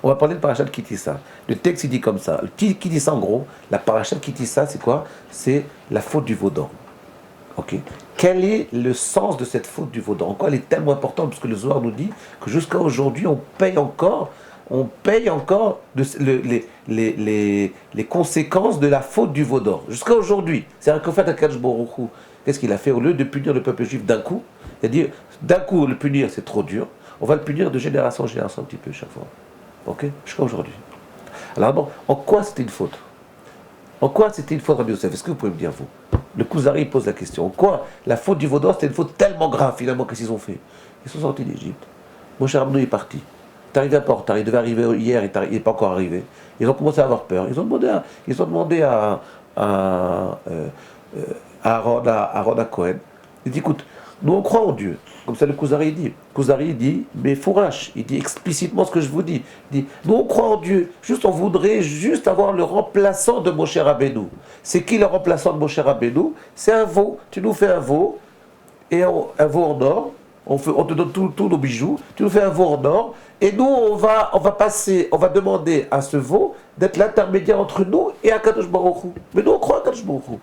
On va parler de Parashat Kitissa. Le texte il dit comme ça. Le Kitissa en gros, la Parashat Kitissa c'est quoi? C'est la faute du veau d'or. Ok. Quel est le sens de cette faute du veau d'or? En quoi elle est tellement importante? Parce que le Zohar nous dit que jusqu'à aujourd'hui on paye encore les conséquences de la faute du veau d'or. Jusqu'à aujourd'hui. C'est-à-dire qu'en fait, Akadosh Baruch Hu, qu'est-ce qu'il a fait? Au lieu de punir le peuple juif d'un coup, c'est-à-dire d'un coup le punir c'est trop dur, on va le punir de génération en génération un petit peu chaque fois. Ok? Jusqu'à aujourd'hui. Alors bon, en quoi c'était une faute? En quoi c'était une faute, Rabbi Yosef? Est-ce que vous pouvez me dire, vous? Le Kuzari pose la question. En quoi la faute du veau d'or c'était une faute tellement grave finalement? Qu'est-ce qu'ils ont fait? Ils sont sortis d'Égypte. Moshe Rabbeinu est parti. T'es arrivé à Porta, il devait arriver hier, il n'est pas encore arrivé. Ils ont commencé à avoir peur. Ils ont demandé à Aaron à Cohen. Il dit, écoute, nous on croit en Dieu. Comme ça le Kuzari dit. Kuzari dit, mais fourrache, il dit explicitement ce que je vous dis. Il dit, nous on croit en Dieu. Juste on voudrait juste avoir le remplaçant de Moshe Rabbeinu. C'est qui le remplaçant de Moshe Rabbeinu? C'est un veau. Tu nous fais un veau, un veau en or. On te donne tous nos bijoux, tu nous fais un veau en or, et nous on va demander à ce veau d'être l'intermédiaire entre nous et Akadosh Baruch Hu. Mais nous on croit à Akadosh Baruch Hu.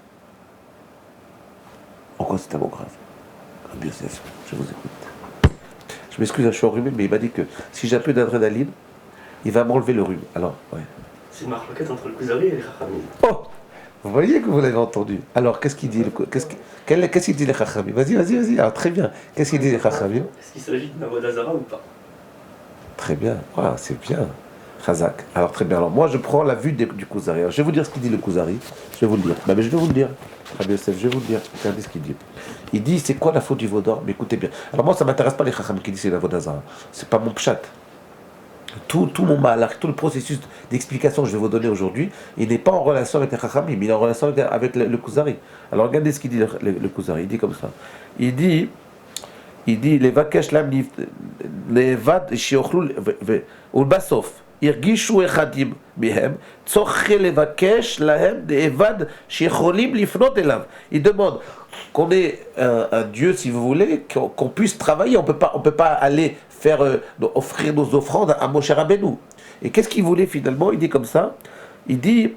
En quoi c'est tellement grave? Rabbi Yosef, je vous écoute. Je m'excuse, je suis enrhumé, mais il m'a dit que si j'ai un peu d'adrénaline, il va m'enlever le rhume. Alors, ouais. C'est une marloquette entre le Kuzari et les Chachamim. Oh! Vous voyez que vous l'avez entendu. Alors, qu'est-ce qu'il dit qu'est-ce qu'il dit les Chachamim? Vas-y. Alors, très bien. Qu'est-ce qu'il dit les Chachamim? Est-ce qu'il s'agit d'une avodah zara ou pas? Très bien. Voilà, c'est bien. Chazak. Alors, très bien. Alors, moi, je prends la vue du Kuzari. Alors, je vais vous dire ce qu'il dit le Kuzari. Je vais vous le dire. Mais je vais vous le dire. Rabbi Yosef, je vais vous le dire. Regardez ce qu'il dit. Il dit, c'est quoi la faute du veau d'or? Mais écoutez bien. Alors, moi, ça ne m'intéresse pas les Chachamim qui disent c'est la avodah zara. C'est pas mon pshat. Tout mon malach, tout le processus d'explication que je vais vous donner aujourd'hui, il n'est pas en relation avec les Chachamim, il est en relation avec le Kuzari. Alors regardez ce qu'il dit le Kuzari, il dit comme ça. Il dit, les vakesh lam levad sheochlu ulbasof irgishu echadim bihem tzorche levakesh lahem levad shecholim lifnot elav. Il demande qu'on ait un Dieu, si vous voulez, qu'on puisse travailler. On peut pas aller offrir nos offrandes à Moshe Rabbeinu. Et qu'est-ce qu'il voulait finalement? Il dit comme ça. Il dit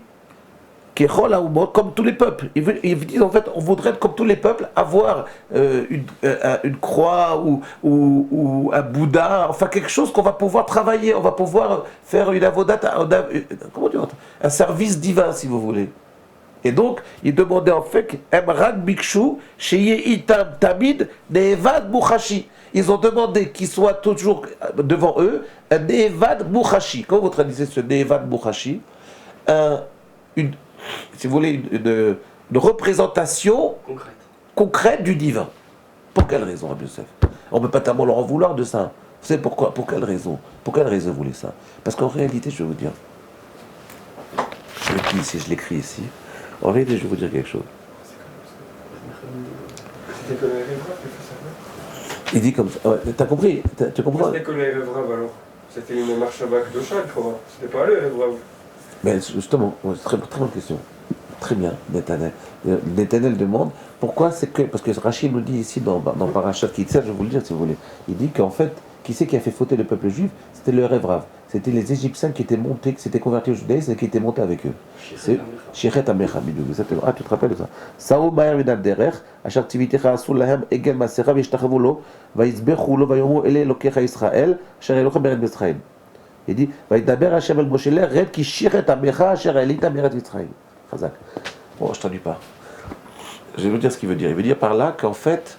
comme tous les peuples. Il dit en fait, on voudrait comme tous les peuples avoir une croix ou un Bouddha, enfin quelque chose qu'on va pouvoir travailler. On va pouvoir faire une avodat, comment dire, un service divin, si vous voulez. Et donc, il demandait en fait Emrak Bikshu, Sheye Itam Tamid, Nevad Mouchashi. Ils ont demandé qu'il soit toujours devant eux un Nevad Mouchashi. Comment vous traduisez ce Nevad Mouchashi? Si vous voulez, une représentation concrète du divin. Pour quelle raison, Rabbi Yosef? On ne peut pas tellement leur en vouloir de ça. Vous savez pourquoi? Pour quelle raison? Pour quelle raison vous voulez ça? Parce qu'en réalité, je vais vous dire, je l'écris ici. En réalité, je vais vous dire quelque chose. C'était comme les rêves qui fait ça. Il dit comme ça. Ouais, t'as compris? Tu comprends? C'était comme les rêves alors. C'était une marche à bac de chat, je crois. C'était pas les rêves. Mais justement, c'est très bonne question. Très bien, Netanel. Netanel demande pourquoi c'est que. Parce que Rachid nous dit ici dans Parashat Kitissa, je vais vous le dire si vous voulez. Il dit qu'en fait, qui c'est qui a fait fauter le peuple juif? C'était le rêve rave. C'était les Égyptiens qui étaient montés, qui s'étaient convertis au judaïsme et qui étaient montés avec eux. C'est Shechet Amecha Bidou. Ah, tu te rappelles de ça? Sao Maher Minal Derer, Asher Tivitecha Asul Lahem Egel Masera Vishtachavu Lo, Vaizbechu Lo Vayomu Ele Elokecha Israël, Asher Elochem Beret Mitzrayim. Il dit Vaidaber Hashem El Moshe Red Ki Shechet Amecha Asher Elita Beret Mitzrayim. Chazak. Bon, je traduis pas. Je vais vous dire ce qu'il veut dire. Il veut dire par là qu'en fait,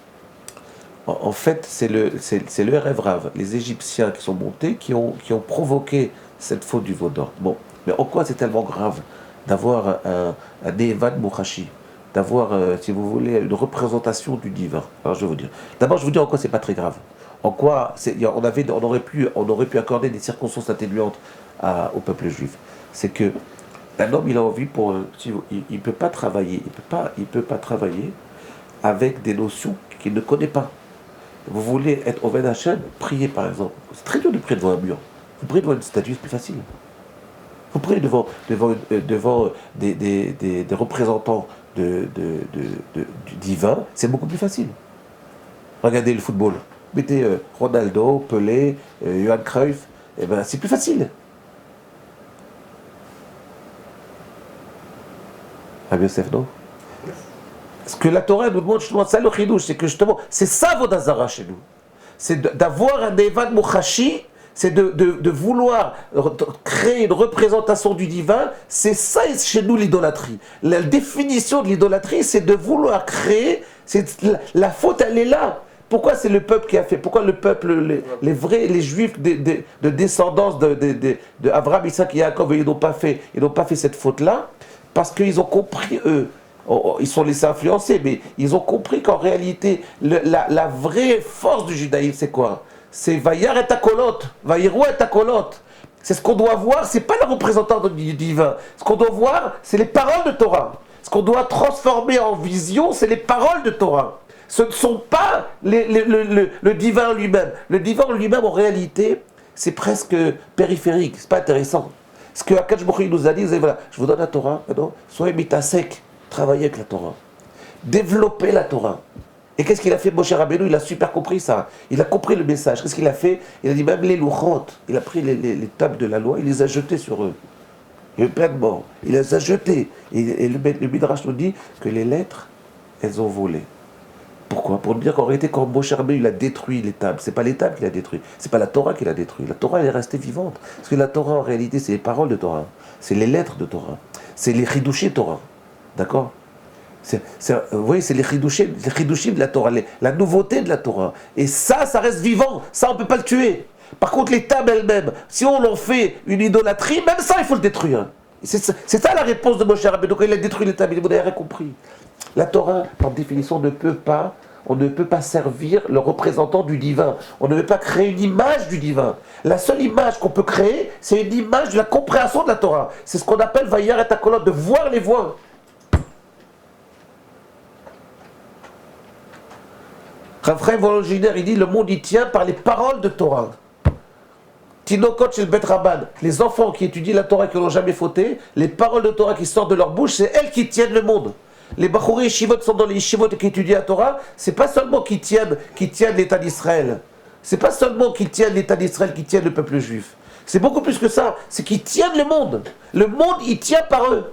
c'est le rêve rave, les Égyptiens qui sont montés, qui ont provoqué cette faute du veau d'or. Bon, mais en quoi c'est tellement grave d'avoir un Nevad Mouchashi, d'avoir, si vous voulez, une représentation du divin? Alors je vais vous dire. D'abord, je vous dis en quoi c'est pas très grave. En quoi on aurait pu accorder des circonstances atténuantes au peuple juif. C'est que un homme, il a envie il peut pas travailler, il peut pas travailler avec des notions qu'il ne connaît pas. Vous voulez être Oved Hashem, priez par exemple. C'est très dur de prier devant un mur. Vous priez devant une statue, c'est plus facile. Vous priez devant des représentants du divin, c'est beaucoup plus facile. Regardez le football. Mettez Ronaldo, Pelé, Johan Cruyff, et ben c'est plus facile. Rabbi Yosef, non? Ce que la Torah nous demande, justement, ça le chidouche, c'est que justement, c'est ça Vodazara chez nous. C'est d'avoir un Evad Mouchachi, c'est de vouloir créer une représentation du divin, c'est ça chez nous l'idolâtrie. La définition de l'idolâtrie, c'est de vouloir créer, la faute elle est là. Pourquoi c'est le peuple qui a fait? Pourquoi le peuple, les vrais, les juifs de descendance de Abraham, Isaac et Jacob, ils n'ont pas fait cette faute-là? Parce qu'ils ont compris, eux, ils sont laissés influencer, mais ils ont compris qu'en réalité, la vraie force du judaïsme, c'est quoi? C'est Vayar et Takolot, Vayirou et Takolot. C'est ce qu'on doit voir, c'est pas la représentante du divin. Ce qu'on doit voir, c'est les paroles de Torah. Ce qu'on doit transformer en vision, c'est les paroles de Torah. Ce ne sont pas le divin lui-même. Le divin lui-même, en réalité, c'est presque périphérique, c'est pas intéressant. Ce que Akadosh Baruch Hu nous a dit, voilà, je vous donne la Torah, non? Soyez mitasek, travaillez avec la Torah. Développez la Torah. Et qu'est-ce qu'il a fait, Moshe Rabbeinu? Il a super compris ça. Il a compris le message. Qu'est-ce qu'il a fait? Il a dit même les louchot. Il a pris les tables de la loi, il les a jetées sur eux. Il y a eu plein de morts. Il les a jetées. Et le Midrash nous dit que les lettres, elles ont volé. Pourquoi? Pour dire qu'en réalité, quand Moshe Rabbeinu il a détruit les tables, c'est pas les tables qu'il a détruit, c'est pas la Torah qu'il a détruit. La Torah elle est restée vivante. Parce que la Torah en réalité c'est les paroles de Torah, c'est les lettres de Torah, c'est les chidushim Torah. D'accord? Vous voyez, c'est les chidushim de la Torah, la nouveauté de la Torah. Et ça reste vivant, ça on peut pas le tuer. Par contre les tables elles-mêmes, si on en fait une idolâtrie, même ça il faut le détruire. C'est ça la réponse de Moshe Rabbeinu. Donc il a détruit les tables, vous n'avez rien compris. La Torah, par définition, on ne peut pas servir le représentant du divin. On ne peut pas créer une image du divin. La seule image qu'on peut créer, c'est une image de la compréhension de la Torah. C'est ce qu'on appelle Vayar et Takolot, de voir les voies. Rav Chaim Volozhiner, il dit, le monde y tient par les paroles de Torah. Tinokot shel Bet Rabban, les enfants qui étudient la Torah et qui n'ont jamais fauté, les paroles de Torah qui sortent de leur bouche, c'est elles qui tiennent le monde. Les Bachouri et Shivot sont dans les Shivot qui étudient la Torah, c'est pas seulement qui tiennent l'État d'Israël. C'est pas seulement qui tiennent l'État d'Israël, qui tiennent le peuple juif. C'est beaucoup plus que ça, c'est qu'ils tiennent le monde. Le monde, il tient par eux.